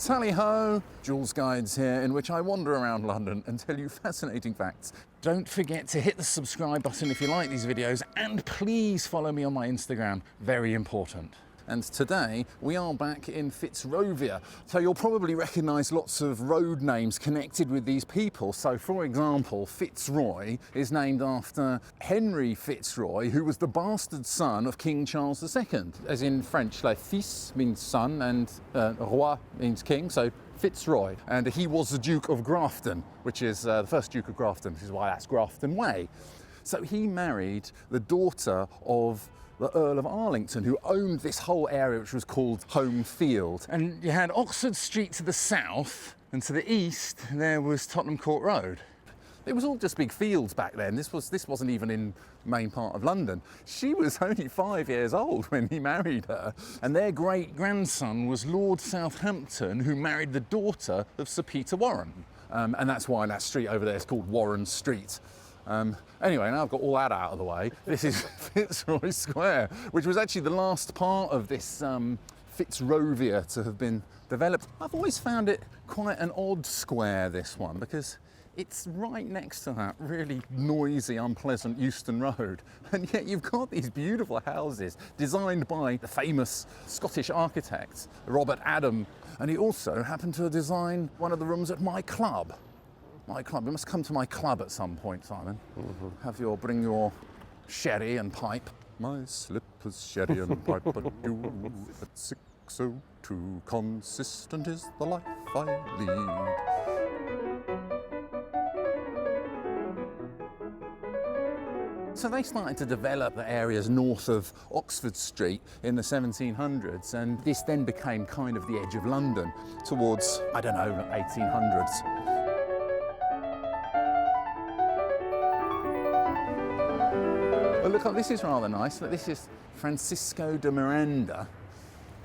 Tally-ho! Joolz Guides here, in which I wander around London and tell you fascinating facts. Don't forget to hit the subscribe button if you like these videos, and please follow me on my Instagram, very important. And today we are back in Fitzrovia. So you'll probably recognise lots of road names connected with these people. So for example, Fitzroy is named after Henry Fitzroy, who was the bastard son of King Charles II. As in French, like fils means son and roi means king, so Fitzroy. And he was the Duke of Grafton, which is the first Duke of Grafton, which is why that's Grafton Way. So he married the daughter of the Earl of Arlington, who owned this whole area which was called Home Field. And you had Oxford Street to the south, and to the east there was Tottenham Court Road. It was all just big fields back then. This wasn't even in the main part of London. She was only 5 years old when he married her, and their great-grandson was Lord Southampton, who married the daughter of Sir Peter Warren. And that's why that street over there is called Warren Street. Anyway, now I've got all that out of the way. This is Fitzroy Square, which was actually the last part of this Fitzrovia to have been developed. I've always found it quite an odd square, this one, because it's right next to that really noisy, unpleasant Euston Road. And yet you've got these beautiful houses designed by the famous Scottish architect, Robert Adam. And he also happened to design one of the rooms at my club. My club. You must come to my club at some point, Simon. Bring your sherry and pipe. My slippers, sherry and pipe, but you at 6:02. Consistent is the life I lead. So they started to develop the areas north of Oxford Street in the 1700s, and this then became kind of the edge of London towards, I don't know, 1800s. Look, this is rather nice. This is Francisco de Miranda.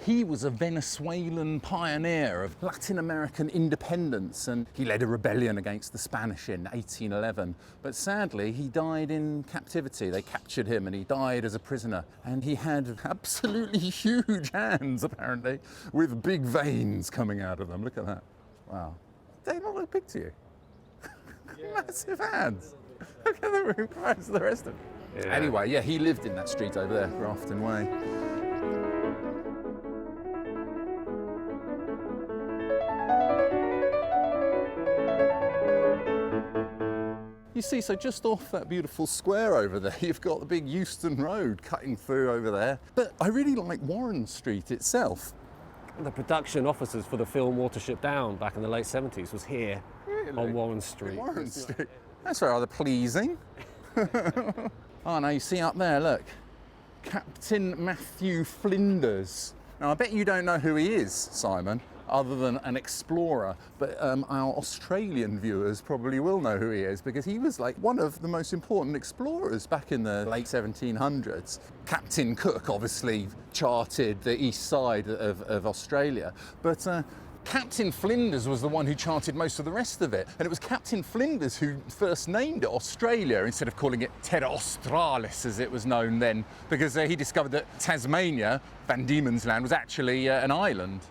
He was a Venezuelan pioneer of Latin American independence, and he led a rebellion against the Spanish in 1811. But sadly, he died in captivity. They captured him and he died as a prisoner. And he had absolutely huge hands, apparently, with big veins coming out of them. Look at that. Wow. They don't look big to you. Yeah. Massive hands. Look at the roof, the rest of it. Yeah. Anyway, yeah, he lived in that street over there, Grafton Way. You see, so just off that beautiful square over there, you've got the big Euston Road cutting through over there. But I really like Warren Street itself. The production offices for the film Watership Down back in the late 70s was here, really? On Warren Street. Warren Street. That's rather pleasing. Oh, now you see up there, look, Captain Matthew Flinders. Now, I bet you don't know who he is, Simon, other than an explorer, but our Australian viewers probably will know who he is, because he was like one of the most important explorers back in the late 1700s. Captain Cook obviously charted the east side of Australia, but Captain Flinders was the one who charted most of the rest of it. And it was Captain Flinders who first named it Australia instead of calling it Terra Australis, as it was known then, because he discovered that Tasmania, Van Diemen's Land, was actually an island.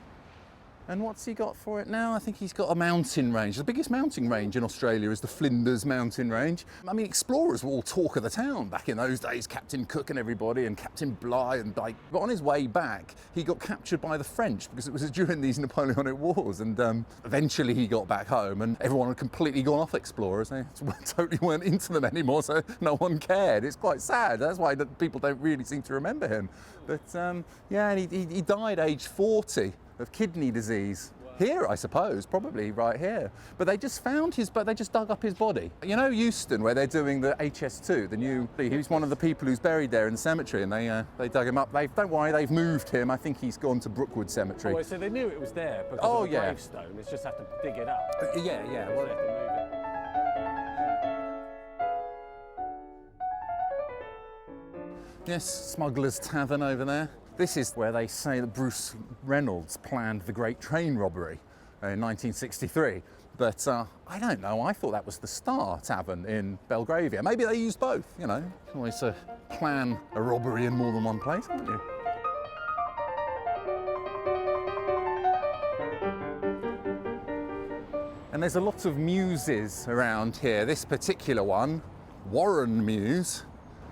And what's he got for it now? I think he's got a mountain range. The biggest mountain range in Australia is the Flinders Mountain Range. I mean, explorers were all talk of the town back in those days, Captain Cook and everybody, and Captain Bligh and Dyke. But on his way back, he got captured by the French because it was during these Napoleonic Wars. And eventually he got back home and everyone had completely gone off explorers. They totally weren't into them anymore, so no one cared. It's quite sad. That's why people don't really seem to remember him. But yeah, and he died aged 40. Of kidney disease. Here, I suppose, probably right here. But they just found they just dug up his body. You know Euston, where they're doing the HS2, the new, he's one of the people who's buried there in the cemetery, and they dug him up. Don't worry, they've moved him. I think he's gone to Brookwood Cemetery. Oh, so they knew it was there because of the gravestone. It's just have to dig it up. Yeah. Well, they have to move it. Yes, Smuggler's Tavern over there. This is where they say that Bruce Reynolds planned the Great Train Robbery in 1963. But I don't know, I thought that was the Star Tavern in Belgravia. Maybe they used both, you know. You can always plan a robbery in more than one place, haven't you? And there's a lot of mewses around here. This particular one, Warren Mews.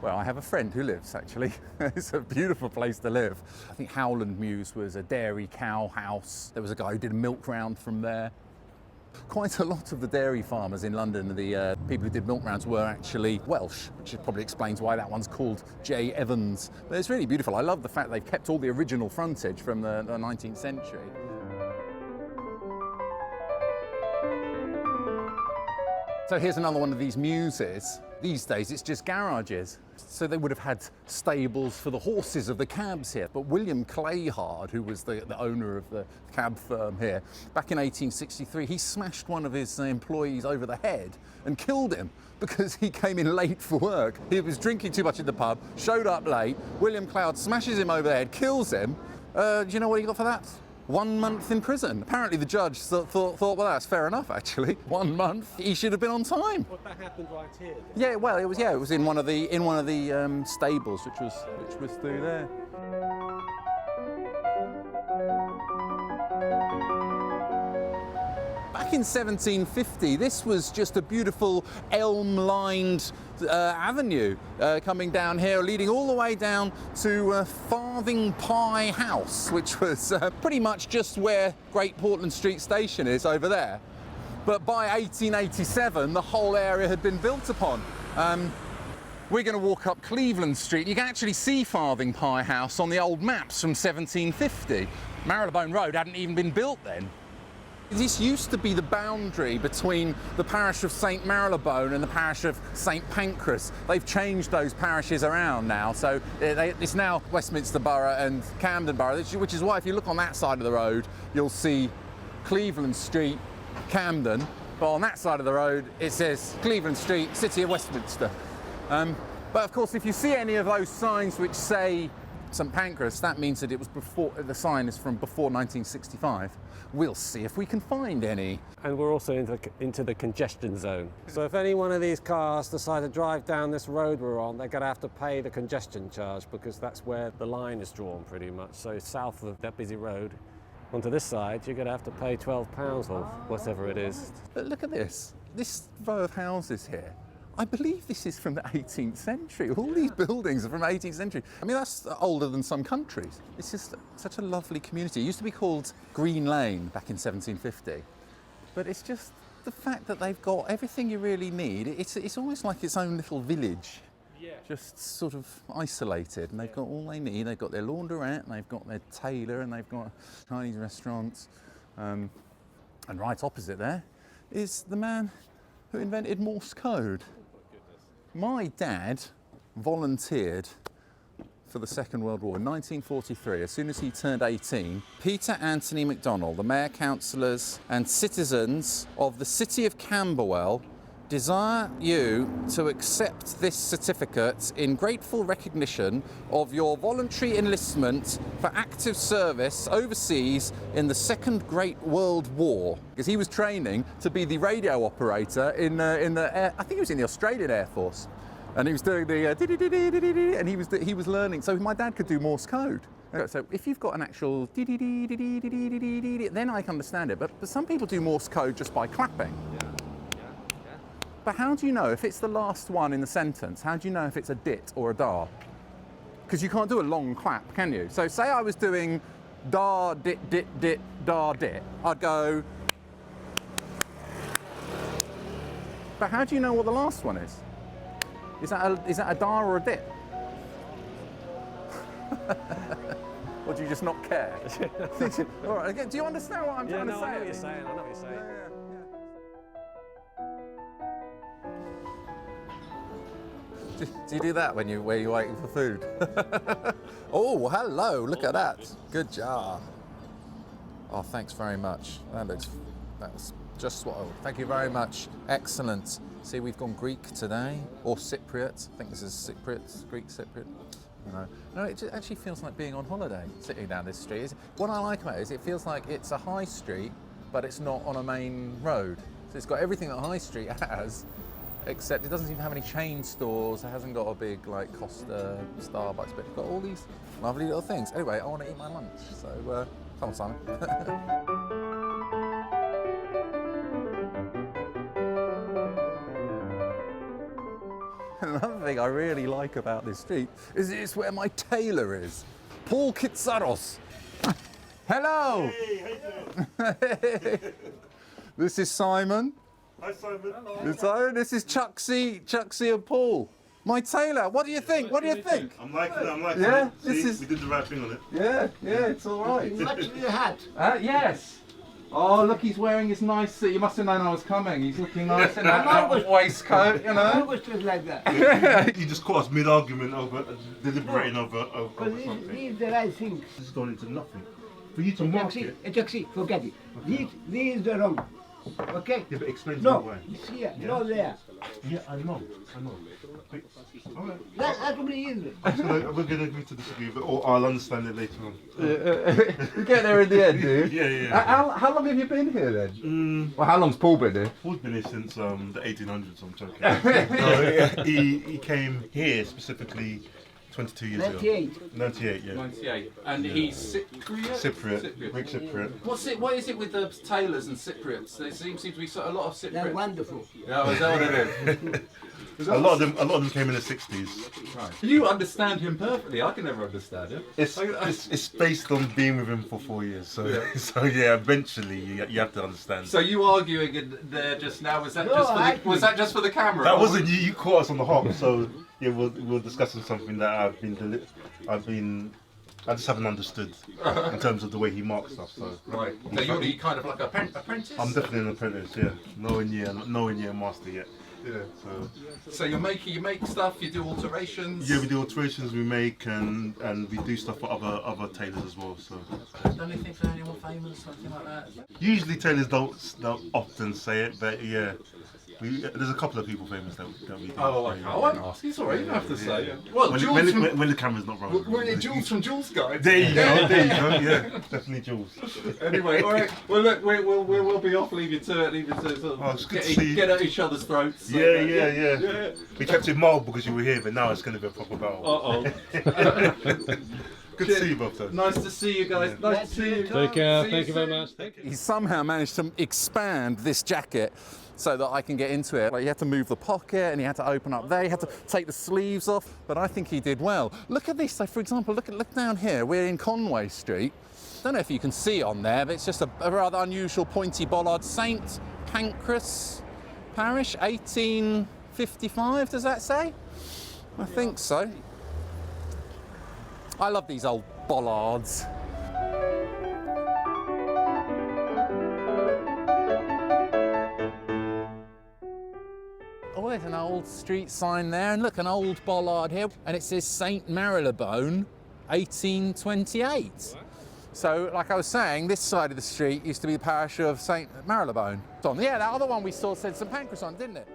Well, I have a friend who lives, actually. It's a beautiful place to live. I think Howland Mews was a dairy cow house. There was a guy who did a milk round from there. Quite a lot of the dairy farmers in London, the people who did milk rounds, were actually Welsh, which probably explains why that one's called J. Evans. But it's really beautiful. I love the fact they've kept all the original frontage from the 19th century. So here's another one of these mewses. These days it's just garages. So they would have had stables for the horses of the cabs here. But William Clayhard, who was the owner of the cab firm here, back in 1863, he smashed one of his employees over the head and killed him because he came in late for work. He was drinking too much in the pub, showed up late. William Clayhard smashes him over the head, kills him. Do you know what he got for that? 1 month in prison. Apparently the judge thought, well, that's fair enough, actually. 1 month. He should have been on time. Well, that happened right here. Yeah, well, it was in one of the stables, which was through there. Back in 1750, this was just a beautiful elm-lined avenue coming down here, leading all the way down to Farthing Pie House, which was pretty much just where Great Portland Street Station is over there. But by 1887, the whole area had been built upon. We're going to walk up Cleveland Street. You can actually see Farthing Pie House on the old maps from 1750. Marylebone Road hadn't even been built then. This used to be the boundary between the parish of St Marylebone and the parish of St Pancras. They've changed those parishes around now, so it's now Westminster Borough and Camden Borough, which is why if you look on that side of the road, you'll see Cleveland Street, Camden, but on that side of the road it says Cleveland Street, City of Westminster. But of course, if you see any of those signs which say St Pancras, that means that it was before, the sign is from before 1965. We'll see if we can find any. And we're also into the congestion zone. So if any one of these cars decide to drive down this road we're on, they're going to have to pay the congestion charge because that's where the line is drawn pretty much. So south of that busy road, onto this side, you're going to have to pay £12 or whatever it is. But look at this row of houses here. I believe this is from the 18th century. All these buildings are from the 18th century. I mean, that's older than some countries. It's just such a lovely community. It used to be called Green Lane back in 1750. But it's just the fact that they've got everything you really need. It's almost like its own little village. Yeah. Just sort of isolated. And they've got all they need. They've got their laundrette, and they've got their tailor, and they've got Chinese restaurants. And right opposite there is the man who invented Morse code. My dad volunteered for the Second World War in 1943. As soon as he turned 18, Peter Anthony MacDonald, the mayor, councillors and citizens of the city of Camberwell desire you to accept this certificate in grateful recognition of your voluntary enlistment for active service overseas in the Second Great World War. Because he was training to be the radio operator in the air, I think he was in the Australian Air Force, and he was doing the and he was learning. So my dad could do Morse code. So if you've got an actual then I can understand it. But some people do Morse code just by clapping. But how do you know if it's the last one in the sentence? How do you know if it's a dit or a dar? Because you can't do a long clap, can you? So say I was doing dar, dit, dit, dit, dar, dit. I'd go. But how do you know what the last one is? Is that a dar or a dit? Or do you just not care? All right, do you understand what I'm trying to say? I know what you're saying. I know what you're saying. Yeah. Do you do that when you're waiting for food? Oh, hello, look at that. Good job. Oh, thanks very much. That's just what thank you very much. Excellent. See, we've gone Greek today, or Cypriot. I think this is Cypriot, Greek Cypriot. No, it actually feels like being on holiday, sitting down this street. What I like about it is it feels like it's a high street, but it's not on a main road. So it's got everything that a high street has, except it doesn't seem to have any chain stores. It hasn't got a big like Costa, Starbucks, but it's got all these lovely little things. Anyway, I want to eat my lunch, so come on, Simon. other thing I really like about this street is it's where my tailor is, Paul Kitsaros. Hello. Hey, how you doing? This is Simon. Hi, Simon. Hello. This is Chucksy and Paul. My tailor. What do you think? What do you think? I'm liking it. I'm liking Yeah, it. this See, is- we did the right thing on it. Yeah, it's all right. Match your hat. Yes. Oh, look, he's wearing his nice suit. You must have known I was coming. He's looking nice in that waistcoat, you I know. always was like that. You just caught us mid-argument over deliberating over Because this something. is the right thing. This is going into nothing. For you to mark it. Taxi, forget it. This is the wrong. Okay? Yeah, but explain to me No, why. it's here, not there. Yeah, I know. But, all right. That will be easy. We're going to agree to disagree, or I'll understand it later on. You get there in the end, dude. Yeah. How long have you been here then? Well, how long's Paul been here? Paul's been here since the 1800s, I'm joking. No, he came here specifically 22 years ago. 98. 98, yeah. 98. And he's Cypriot? Cypriot. Greek Cypriot. What is it with the tailors and Cypriots? There seems to be a lot of They're Cypriots. wonderful. Yeah, is that what it is? A lot of them came in the 60s. Right. You understand him perfectly. I can never understand him. It's based on being with him for 4 years, so yeah, eventually you have to understand. So you arguing in there just now? Was that No, just for the camera? That wasn't you. You caught us on the hop. So yeah, we're discussing something that I just haven't understood in terms of the way he marks stuff. So Right. So you're kind of like an apprentice. I'm definitely an apprentice. Yeah, nowhere near a master yet. Yeah. So So you make stuff. You do alterations. yeah, we do alterations, we make, and we do stuff for other tailors as well. So Done anything for anyone famous, something like that? usually tailors don't often say it, but yeah. There's a couple of people famous that we do. Oh, okay. I won't ask. It's alright. You don't have to say it. Well, When the camera's not rolling. We're in Joolz from Joolz Guide. There you go, yeah, definitely Joolz. Anyway, all right. Well, look, we'll be off. Leave you to it. Sort Oh, of it's good to see you. get at each other's throats. So, Yeah. We kept it mild because you were here, but now it's going to be a proper battle. Good to see you both, though. Nice to see you guys. Nice to see you. Take care. See you Thank you very soon. much. Thank you. He somehow managed to expand this jacket so that I can get into it. Like, he had to move the pocket and he had to open up there. He had to take the sleeves off, but I think he did well. Look at this. So, for example, look down here. We're in Conway Street. Don't know if you can see on there, but it's just a rather unusual pointy bollard. St. Pancras Parish, 1855. Does that say? I think so. I love these old bollards. Oh, there's an old street sign there, and look, an old bollard here, and it says St. Marylebone, 1828. So, like I was saying, this side of the street used to be the parish of St. Marylebone. Yeah, that other one we saw said St. Pancras on, didn't it?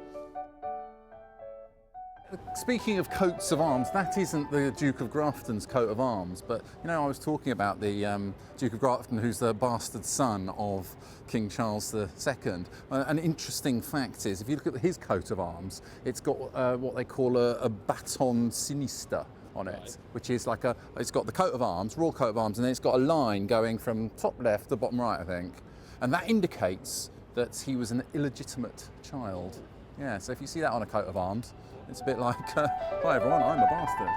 Speaking of coats of arms, that isn't the Duke of Grafton's coat of arms, but you know, I was talking about the Duke of Grafton, who's the bastard son of King Charles II. An interesting fact is, if you look at his coat of arms, it's got what they call a baton sinister on it, which is like it's got the coat of arms, royal coat of arms, and then it's got a line going from top left to bottom right, I think, and that indicates that he was an illegitimate child. Yeah, so if you see that on a coat of arms, it's a bit like, hi everyone, I'm a bastard.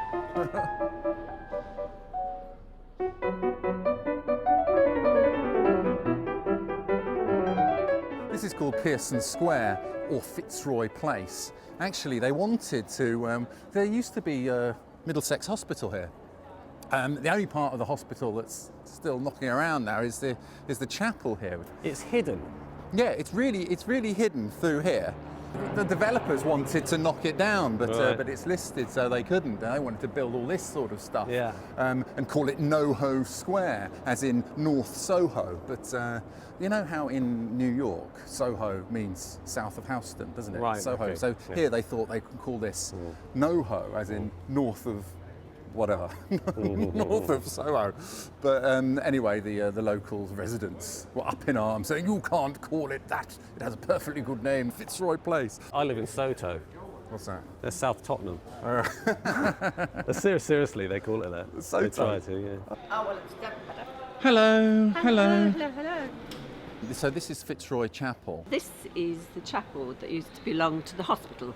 This is called Pearson Square, or Fitzroy Place. Actually, they wanted to, there used to be a Middlesex Hospital here. The only part of the hospital that's still knocking around now is the chapel here. It's hidden. Yeah, it's really hidden through here. The developers wanted to knock it down, but it's listed, so they couldn't. They wanted to build all this sort of stuff, and call it NoHo Square, as in North Soho. But you know how in New York, Soho means south of Houston, doesn't it? Right. Soho. Okay. So here they thought they could call this NoHo, as in north of whatever, north of Soho. But anyway, the local residents were up in arms, saying, you can't call it that. It has a perfectly good name, Fitzroy Place. I live in Soto. What's that? They're South Tottenham. Seriously, they call it that. Soto. They try to, yeah. Hello, Hello. So this is Fitzroy Chapel. This is the chapel that used to belong to the hospital.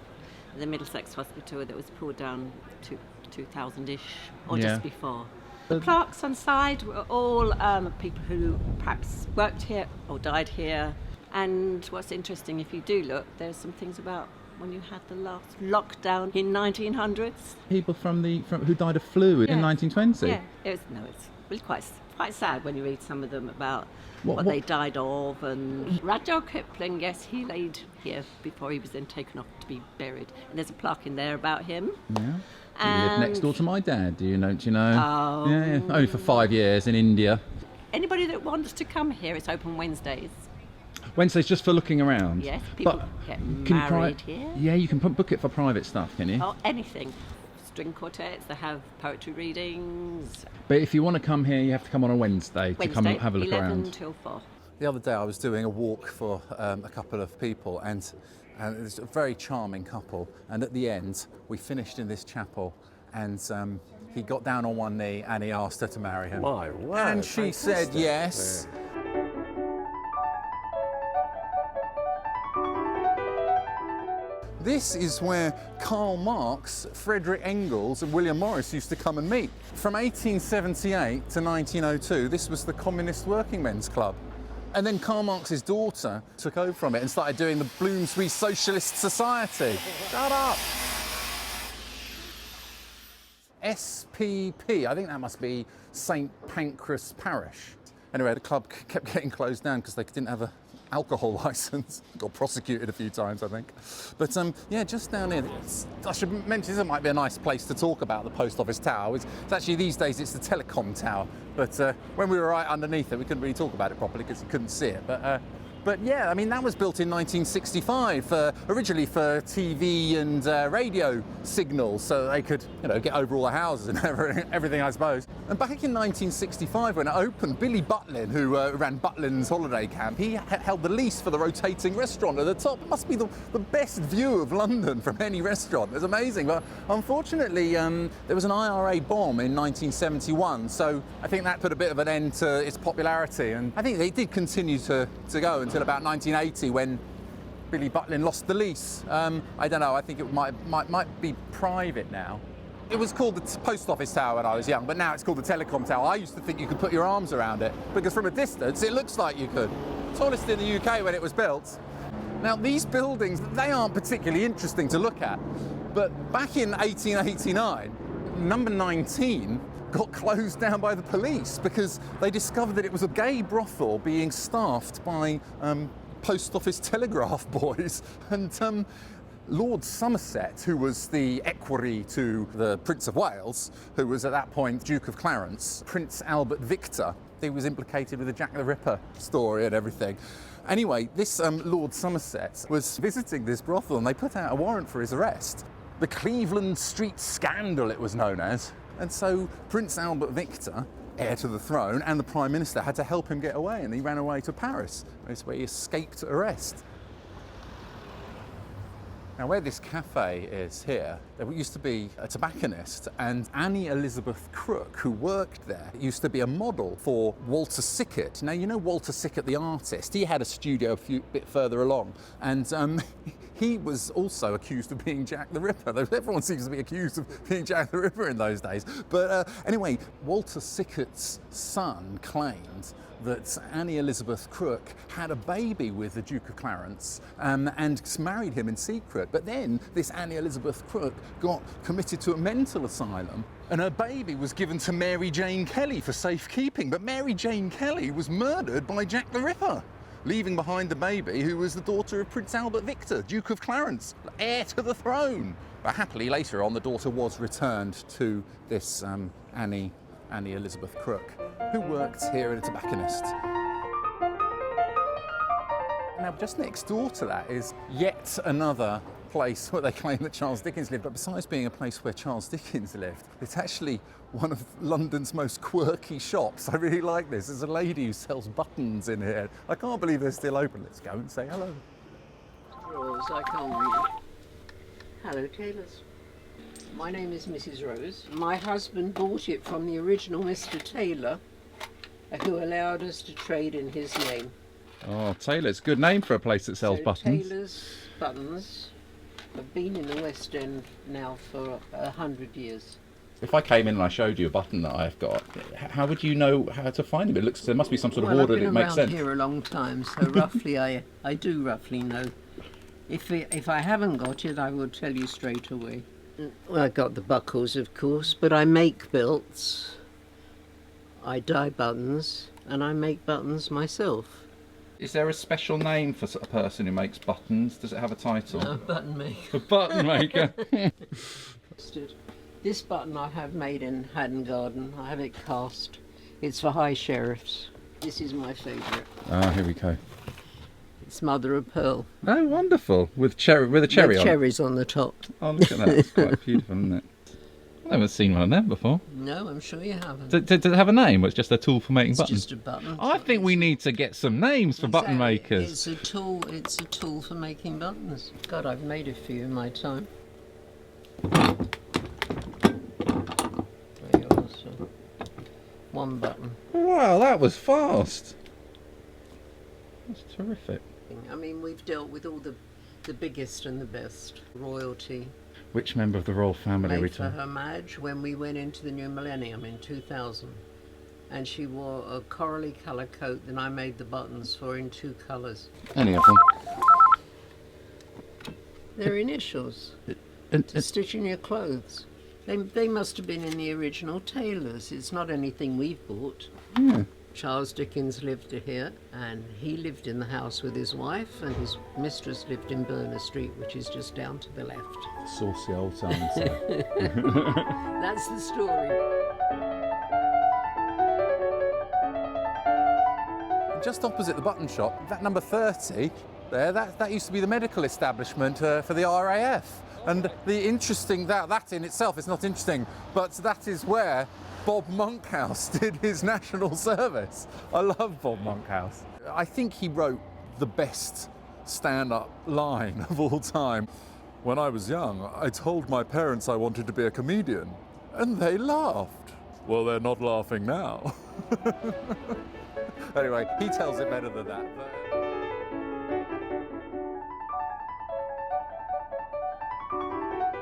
the Middlesex Hospital that was pulled down to 2000-ish, or Yeah. just before. The plaques on side were all people who perhaps worked here or died here. And what's interesting, if you do look, there's some things about when you had the last lockdown in 1900s. People from who died of flu in Yeah. 1920? Yeah, it's really quite sad when you read some of them about What- what what- they died of. And Rudyard Kipling, yes, he laid here before he was then taken off to be buried. And there's a plaque in there about him. Yeah. He lived next door to my dad, do you know? Oh. Yeah, only for 5 years in India. Anybody that wants to come here, it's open Wednesdays. Wednesday's just for looking around. Yes, people get married here. Yeah, you can book it for private stuff, can you? Or anything. String quartets, they have poetry readings. But if you want to come here, you have to come on a Wednesday to come and have a look 11 around. till 4. The other day I was doing a walk for a couple of people, and it was a very charming couple, and at the end we finished in this chapel, and he got down on one knee and he asked her to marry him. My word, and she said fantastic. yes. This is where Karl Marx, Frederick Engels and William Morris used to come and meet. From 1878 to 1902, this was the Communist Working Men's Club. And then Karl Marx's daughter took over from it and started doing the Bloomsbury Socialist Society. Shut up! SPP, I think that must be St Pancras Parish. Anyway, the club kept getting closed down because they didn't have an alcohol licence. Got prosecuted a few times, I think. But yeah, just down here, I should mention this might be a nice place to talk about the Post Office Tower. It's actually, these days, it's the Telecom Tower. But when we were right underneath it, we couldn't really talk about it properly because you couldn't see it. But yeah, I mean, that was built in 1965, originally for TV and radio signals, so they could, get over all the houses and everything, I suppose. And back in 1965, when it opened, Billy Butlin, who ran Butlin's holiday camp, he held the lease for the rotating restaurant at the top. It must be the best view of London from any restaurant. It's amazing. But unfortunately, there was an IRA bomb in 1971, so I think that put a bit of an end to its popularity. And I think they did continue to go until about 1980, when Billy Butlin lost the lease. I don't know, I think it might be private now. It was called the Post Office Tower when I was young, but now it's called the Telecom Tower. I used to think you could put your arms around it, because from a distance it looks like you could. Tallest in the UK when it was built. Now these buildings, they aren't particularly interesting to look at, but back in 1889, number 19 got closed down by the police because they discovered that it was a gay brothel being staffed by post office telegraph boys. And Lord Somerset, who was the equerry to the Prince of Wales, who was at that point Duke of Clarence, Prince Albert Victor, he was implicated with the Jack the Ripper story and everything. Anyway, this Lord Somerset was visiting this brothel and they put out a warrant for his arrest. The Cleveland Street Scandal, it was known as. And so Prince Albert Victor, heir to the throne, and the Prime Minister had to help him get away, and he ran away to Paris. That's where he escaped arrest. Now, where this cafe is here, there used to be a tobacconist, and Annie Elizabeth Crook, who worked there, used to be a model for Walter Sickert. Now, you know Walter Sickert, the artist, he had a studio a bit further along, and he was also accused of being Jack the Ripper. Everyone seems to be accused of being Jack the Ripper in those days. But anyway, Walter Sickert's son claimed that Annie Elizabeth Crook had a baby with the Duke of Clarence and married him in secret. But then this Annie Elizabeth Crook got committed to a mental asylum, and her baby was given to Mary Jane Kelly for safekeeping. But Mary Jane Kelly was murdered by Jack the Ripper, leaving behind the baby, who was the daughter of Prince Albert Victor, Duke of Clarence, heir to the throne. But happily, later on, the daughter was returned to this Annie Elizabeth Crook, who worked here as a tobacconist. Now, just next door to that is yet another place where they claim that Charles Dickens lived, but besides being a place where Charles Dickens lived, it's actually one of London's most quirky shops. I really like this. There's a lady who sells buttons in here. I can't believe they're still open. Let's go and say hello. Rose, I can't read. Hello, Tailors. My name is Mrs. Rose. My husband bought it from the original Mr. Tailor, who allowed us to trade in his name. Oh, Tailor's a good name for a place that sells buttons. Tailor's buttons. I've been in the West End now for 100 years. If I came in and I showed you a button that I've got, how would you know how to find them? It looks, there must be some sort of order that it makes sense. I've been around here a long time, so roughly I do roughly know. If I haven't got it, I will tell you straight away. Well, I got the buckles, of course, but I make belts, I dye buttons, and I make buttons myself. Is there a special name for a person who makes buttons? Does it have a title? A button maker. A button maker. This button I have made in Haddon Garden. I have it cast. It's for high sheriffs. This is my favourite. Ah, here we go. It's mother of pearl. Oh, wonderful! With a cherry With on. cherries on the top. Oh, look at that! It's quite beautiful, isn't it? I've never seen one of them before. No, I'm sure you haven't. Does it have a name, or it's just a tool for making It's buttons? just a button. I think we need to get some names for button makers. It's a tool. It's a tool for making buttons. God, I've made a few in my time. There you are. So, one button. Wow, that was fast. That's terrific. I mean, we've dealt with all the biggest and the best. Royalty. Which member of the royal family Made for returned? Her Madge when we went into the new millennium in 2000. And she wore a corally colour coat that I made the buttons for in 2 colours. Any of them? They're initials to stitch in your clothes. They must have been in the original tailors. It's not anything we've bought. Yeah. Charles Dickens lived here, and he lived in the house with his wife, and his mistress lived in Berners Street, which is just down to the left. Saucy old so-and-so. That's the story. Just opposite the button shop, that number 30 there, that used to be the medical establishment for the RAF. And the interesting, that in itself is not interesting, but that is where Bob Monkhouse did his national service. I love Bob Monkhouse. I think he wrote the best stand-up line of all time. When I was young, I told my parents I wanted to be a comedian, and they laughed. Well, they're not laughing now. Anyway, he tells it better than that.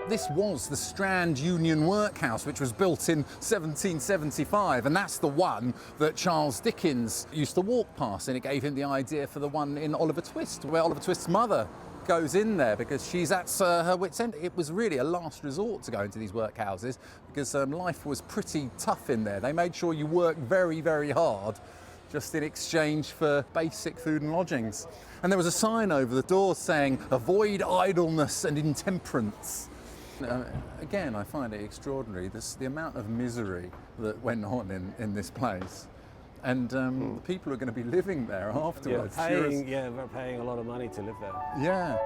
This was the Strand Union workhouse, which was built in 1775, and that's the one that Charles Dickens used to walk past, and it gave him the idea for the one in Oliver Twist, where Oliver Twist's mother goes in there because she's at her wit's end. It was really a last resort to go into these workhouses because life was pretty tough in there. They made sure you worked very, very hard just in exchange for basic food and lodgings. And there was a sign over the door saying, "Avoid idleness and intemperance." Again, I find it extraordinary, the amount of misery that went on in this place. And the people who are going to be living there afterwards. We're paying a lot of money to live there. Yeah.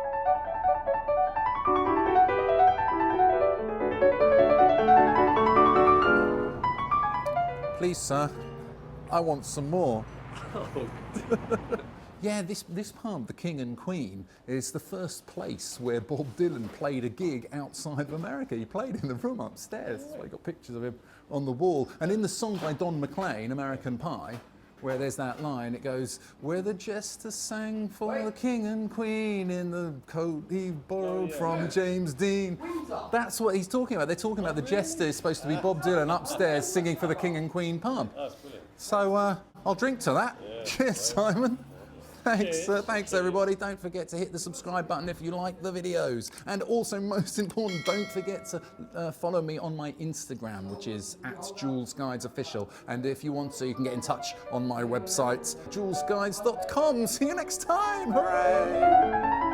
Please, sir, I want some more. Yeah, this pub, the King and Queen, is the first place where Bob Dylan played a gig outside of America. He played in the room upstairs. That's why I got pictures of him on the wall. And in the song by Don McLean, American Pie, where there's that line, it goes, "Where the jester sang for the King and Queen in the coat he borrowed from James Dean." That's what he's talking about. They're talking about the jester is supposed to be Bob Dylan upstairs singing for the King and Queen pub. That's brilliant. So I'll drink to that. Yeah. Cheers, Simon. Thanks everybody. Don't forget to hit the subscribe button if you like the videos. And also, most important, don't forget to follow me on my Instagram, which is @JoolzGuidesOfficial. And if you want to, you can get in touch on my website, joolzguides.com. See you next time. Hooray!